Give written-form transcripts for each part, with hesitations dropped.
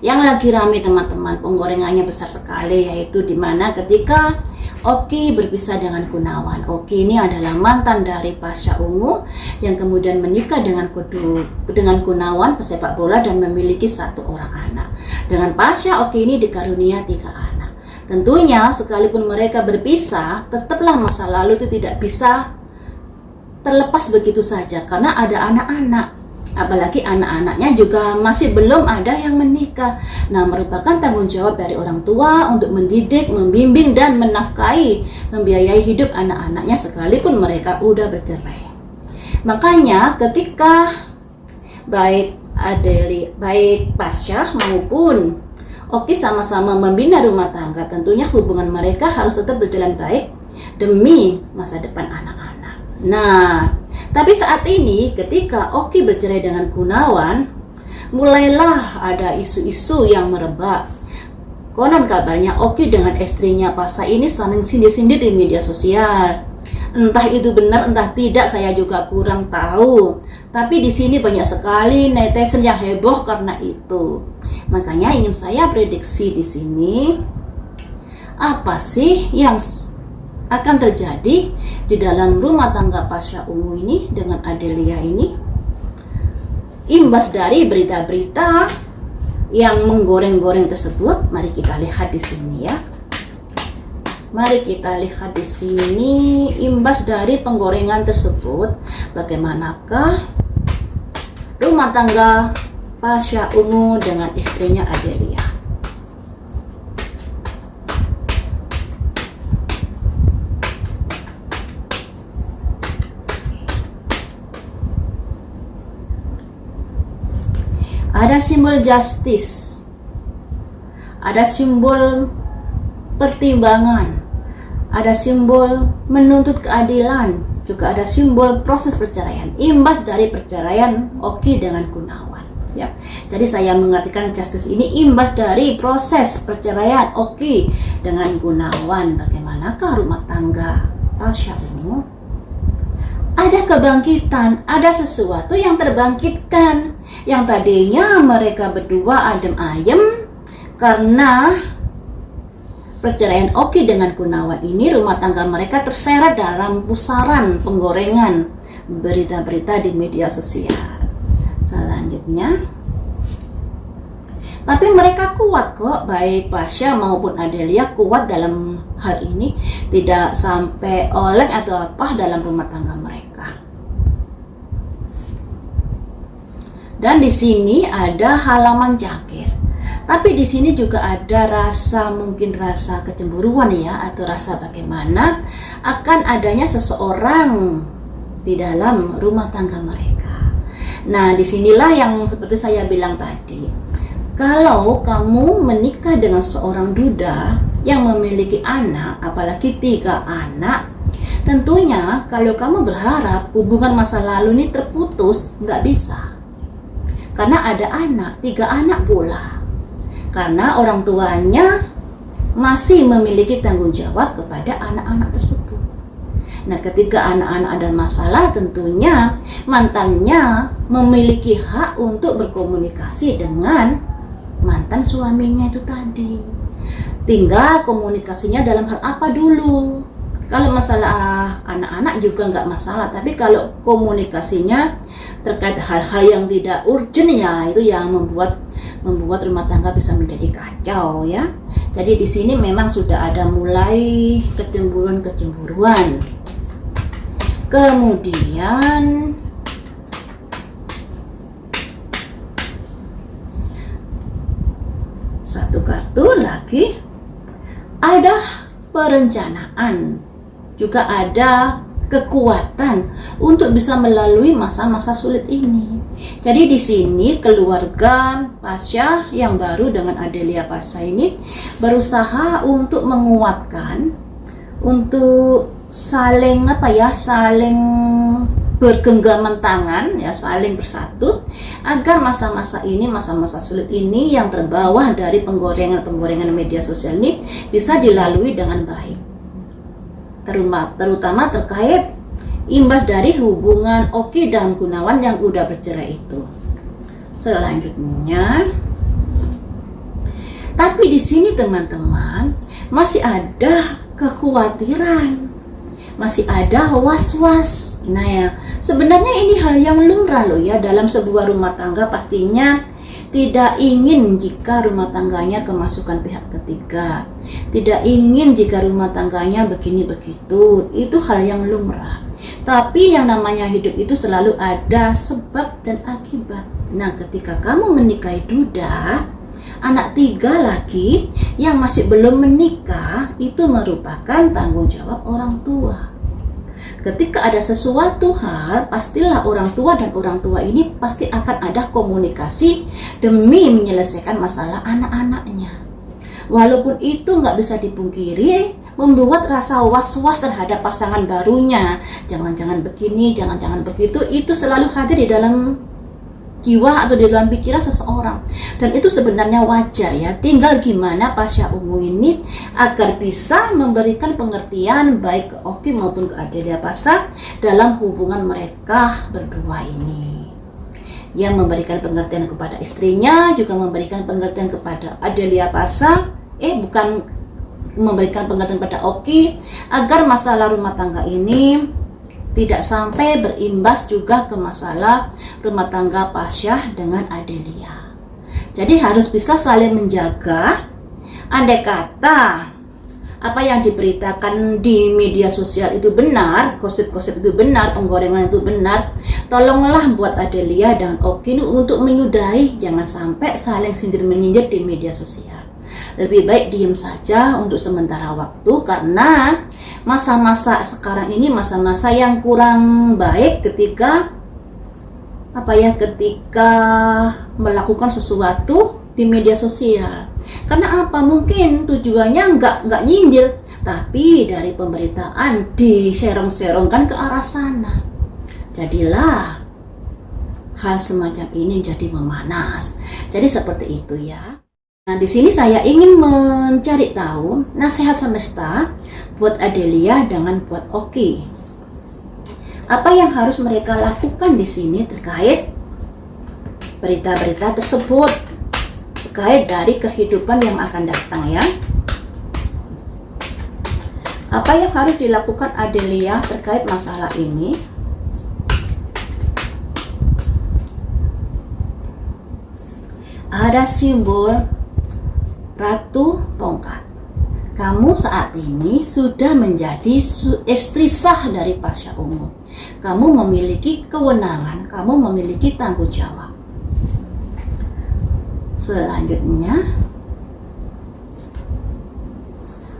Yang lagi rame teman-teman, penggorengannya besar sekali, yaitu dimana ketika Oki berpisah dengan Gunawan. Oki ini adalah mantan dari Pasha Ungu yang kemudian menikah dengan Gunawan, pesepak bola, dan memiliki 1 orang anak. Dengan Pasha, Oki ini dikarunia 3 anak. Tentunya sekalipun mereka berpisah, tetaplah masa lalu itu tidak bisa terlepas begitu saja karena ada anak-anak. Apalagi anak-anaknya juga masih belum ada yang menikah. Nah, merupakan tanggung jawab dari orang tua untuk mendidik, membimbing, dan menafkahi, membiayai hidup anak-anaknya sekalipun mereka udah bercerai. Makanya ketika baik Pasha maupun Oki sama-sama membina rumah tangga, tentunya hubungan mereka harus tetap berjalan baik demi masa depan anak-anak. Nah, tapi saat ini ketika Oki bercerai dengan Gunawan, mulailah ada isu-isu yang merebak. Konon kabarnya Oki dengan istrinya Pasha ini saling sindir-sindir di media sosial. Entah itu benar entah tidak, saya juga kurang tahu. Tapi di sini banyak sekali netizen yang heboh karena itu. Makanya ingin saya prediksi di sini, apa sih yang akan terjadi di dalam rumah tangga Pasha Ungu ini dengan Adelia ini, imbas dari berita-berita yang menggoreng-goreng tersebut. Mari kita lihat di sini ya. Mari kita lihat di sini imbas dari penggorengan tersebut, bagaimanakah rumah tangga Pasha Ungu dengan istrinya Adelia. Ada simbol justice, ada simbol pertimbangan, ada simbol menuntut keadilan, juga ada simbol proses perceraian, imbas dari perceraian Oki dengan Gunawan. Ya, jadi saya mengartikan justice ini imbas dari proses perceraian Oki dengan Gunawan. Bagaimanakah rumah tangga Pasha Ungu? Ada kebangkitan, ada sesuatu yang terbangkitkan. Yang tadinya mereka berdua adem ayem karena perceraian Oki dengan Gunawan ini, rumah tangga mereka terseret dalam pusaran penggorengan berita-berita di media sosial. Selanjutnya, tapi mereka kuat kok, baik Pasha maupun Adelia kuat dalam hal ini, tidak sampai oleng atau apa dalam rumah tangga mereka. Dan di sini ada halaman cakir. Tapi di sini juga ada mungkin rasa kecemburuan ya, atau rasa bagaimana akan adanya seseorang di dalam rumah tangga mereka. Nah, disinilah yang seperti saya bilang tadi. Kalau kamu menikah dengan seorang duda yang memiliki anak, apalagi 3 anak, tentunya kalau kamu berharap hubungan masa lalu ini terputus, nggak bisa. Karena ada anak, 3 anak pula. Karena orang tuanya masih memiliki tanggung jawab kepada anak-anak tersebut. Nah, ketika anak-anak ada masalah, tentunya mantannya memiliki hak untuk berkomunikasi dengan mantan suaminya itu tadi. Tinggal komunikasinya dalam hal apa dulu. Kalau masalah anak-anak juga nggak masalah, tapi kalau komunikasinya terkait hal-hal yang tidak urgent ya, itu yang membuat rumah tangga bisa menjadi kacau ya. Jadi di sini memang sudah ada mulai kecemburuan. Kemudian satu kartu lagi, ada perencanaan, juga ada kekuatan untuk bisa melalui masa-masa sulit ini. Jadi di sini keluarga Pasha yang baru dengan Adelia Pasha ini berusaha untuk menguatkan, untuk saling saling bergenggaman tangan ya, saling bersatu agar masa-masa ini, masa-masa sulit ini yang terbawa dari penggorengan media sosial ini bisa dilalui dengan baik. Terutama terkait imbas dari hubungan Oki dan Gunawan yang udah bercerai itu. Selanjutnya, tapi di sini teman-teman masih ada kekhawatiran, masih ada was-was. Nah ya, sebenarnya ini hal yang lumrah loh ya dalam sebuah rumah tangga. Pastinya tidak ingin jika rumah tangganya kemasukan pihak ketiga, tidak ingin jika rumah tangganya begini begitu. Itu hal yang lumrah. Tapi yang namanya hidup itu selalu ada sebab dan akibat. Nah, ketika kamu menikahi duda, anak 3 lagi yang masih belum menikah, itu merupakan tanggung jawab orang tua. Ketika ada sesuatu hal, pastilah orang tua dan orang tua ini pasti akan ada komunikasi demi menyelesaikan masalah anak-anaknya. Walaupun itu nggak bisa dipungkiri, membuat rasa was-was terhadap pasangan barunya. Jangan-jangan begini, jangan-jangan begitu, itu selalu hadir di dalam jiwa atau di dalam pikiran seseorang, dan itu sebenarnya wajar ya. Tinggal gimana Pasha Ungu ini agar bisa memberikan pengertian baik ke Oki maupun ke Adelia Pasha dalam hubungan mereka berdua ini. Yang memberikan pengertian kepada istrinya, juga memberikan pengertian kepada Adelia Pasha, bukan memberikan pengertian kepada Oki, agar masalah rumah tangga ini tidak sampai berimbas juga ke masalah rumah tangga Pasha dengan Adelia. Jadi harus bisa saling menjaga. Andai kata apa yang diberitakan di media sosial itu benar, gosip-gosip itu benar, penggorengan itu benar, tolonglah buat Adelia dan Oki untuk menyudahi, jangan sampai saling sindir-menyindir di media sosial. Lebih baik diam saja untuk sementara waktu, karena masa-masa sekarang ini masa-masa yang kurang baik ketika ketika melakukan sesuatu di media sosial. Karena apa? Mungkin tujuannya nggak nyindir, tapi dari pemberitaan diserong-serongkan ke arah sana. Jadilah hal semacam ini jadi memanas. Jadi seperti itu ya. Nah, di sini saya ingin mencari tahu nasihat semesta buat Adelia dengan buat Oki. Apa yang harus mereka lakukan di sini terkait berita-berita tersebut, terkait dari kehidupan yang akan datang ya. Apa yang harus dilakukan Adelia terkait masalah ini? Ada simbol Ratu Tongkat. Kamu saat ini sudah menjadi istri sah dari Pasha Ungu. Kamu memiliki kewenangan, kamu memiliki tanggung jawab. Selanjutnya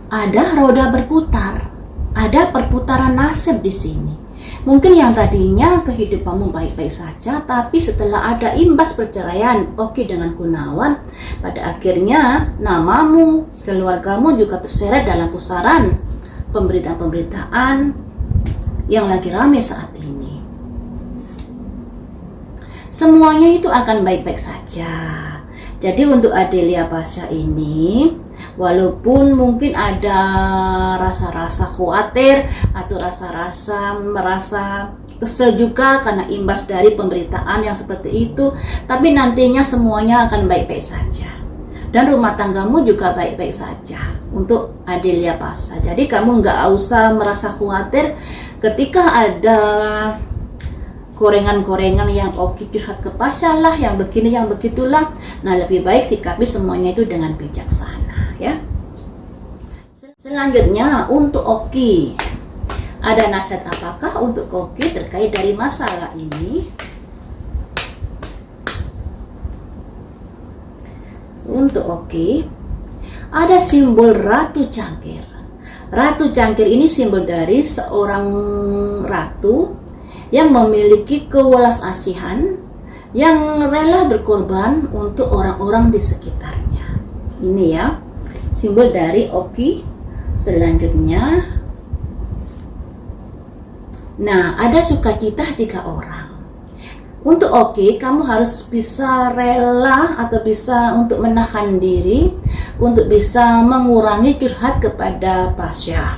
ada roda berputar, ada perputaran nasib di sini. Mungkin yang tadinya kehidupanmu baik-baik saja, tapi setelah ada imbas perceraian Oki dengan Gunawan, pada akhirnya namamu, keluargamu juga terseret dalam pusaran pemberitaan-pemberitaan yang lagi ramai saat ini. Semuanya itu akan baik-baik saja. Jadi untuk Adelia Pasha ini, walaupun mungkin ada rasa-rasa khawatir atau rasa-rasa merasa kesel juga karena imbas dari pemberitaan yang seperti itu, tapi nantinya semuanya akan baik-baik saja. Dan rumah tanggamu juga baik-baik saja untuk Adelia Pasha. Jadi kamu nggak usah merasa khawatir ketika ada gorengan-gorengan yang Oki curhat ke Pasha lah, yang begini, yang begitulah. Nah, lebih baik sikapi semuanya itu dengan bijaksana ya. Selanjutnya untuk Oki, ada nasihat apakah untuk Oki terkait dari masalah ini? Untuk Oki, ada simbol Ratu Cangkir. Ratu Cangkir ini simbol dari seorang ratu yang memiliki kewelas-asihan, yang rela berkorban untuk orang-orang di sekitarnya. Ini ya, simbol dari Oki. Selanjutnya, nah, ada sukacita 3 orang. Untuk Oki, kamu harus bisa rela atau bisa untuk menahan diri, untuk bisa mengurangi curhat kepada Pasha.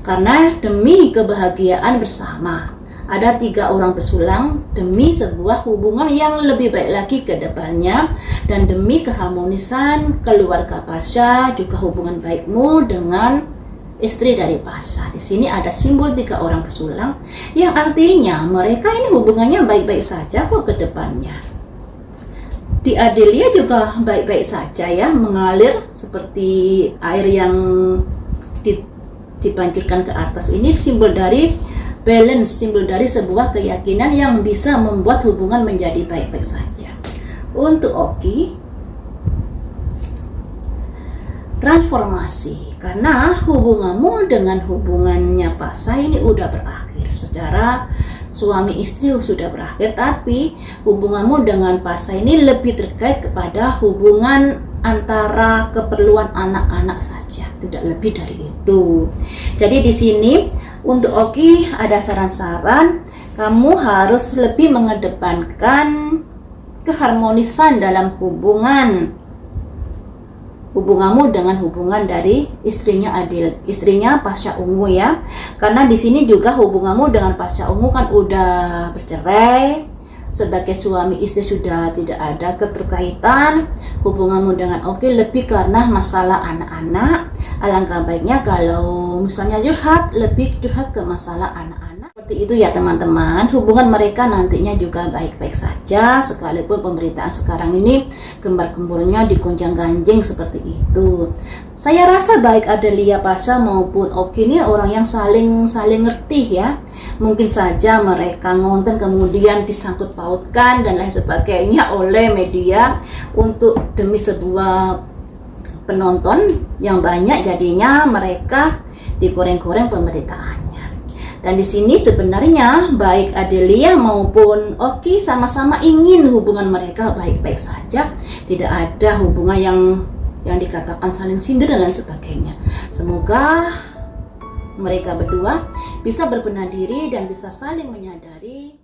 Karena demi kebahagiaan bersama. Ada 3 orang bersulang demi sebuah hubungan yang lebih baik lagi ke depannya, dan demi keharmonisan keluarga Pasha, juga hubungan baikmu dengan istri dari Pasha. Di sini ada simbol 3 orang bersulang, yang artinya mereka ini hubungannya baik-baik saja kok ke depannya. Di Adelia juga baik-baik saja ya, mengalir seperti air yang dipancurkan ke atas. Ini simbol dari balance, simbol dari sebuah keyakinan yang bisa membuat hubungan menjadi baik-baik saja. Untuk Oki, transformasi, karena hubunganmu dengan hubungannya Pasha ini udah berakhir. Secara suami istri sudah berakhir, tapi hubunganmu dengan Pasha ini lebih terkait kepada hubungan antara keperluan anak-anak saja, tidak lebih dari itu. Jadi di sini untuk Oki ada saran-saran, kamu harus lebih mengedepankan keharmonisan dalam hubunganmu dengan hubungan dari istrinya Pasha Ungu ya. Karena di sini juga hubunganmu dengan Pasha Ungu kan udah bercerai. Sebagai suami istri sudah tidak ada keterkaitan. Hubunganmu dengan Oki lebih karena masalah anak-anak. Alangkah baiknya kalau misalnya lebih curhat ke masalah anak-anak. Seperti itu ya teman-teman. Hubungan mereka nantinya juga baik-baik saja, sekalipun pemberitaan sekarang ini gembar-gembornya digonjang-ganjing seperti itu. Saya rasa baik Adelia Pasha maupun Oki ini orang yang saling ngerti ya. Mungkin saja mereka ngonten kemudian disangkut pautkan dan lain sebagainya oleh media untuk demi sebuah penonton yang banyak, jadinya mereka digoreng-goreng pemberitaannya. Dan di sini sebenarnya baik Adelia maupun Oki sama-sama ingin hubungan mereka baik-baik saja, tidak ada hubungan yang dikatakan saling sindir dan lain sebagainya. Semoga mereka berdua bisa berbenah diri dan bisa saling menyadari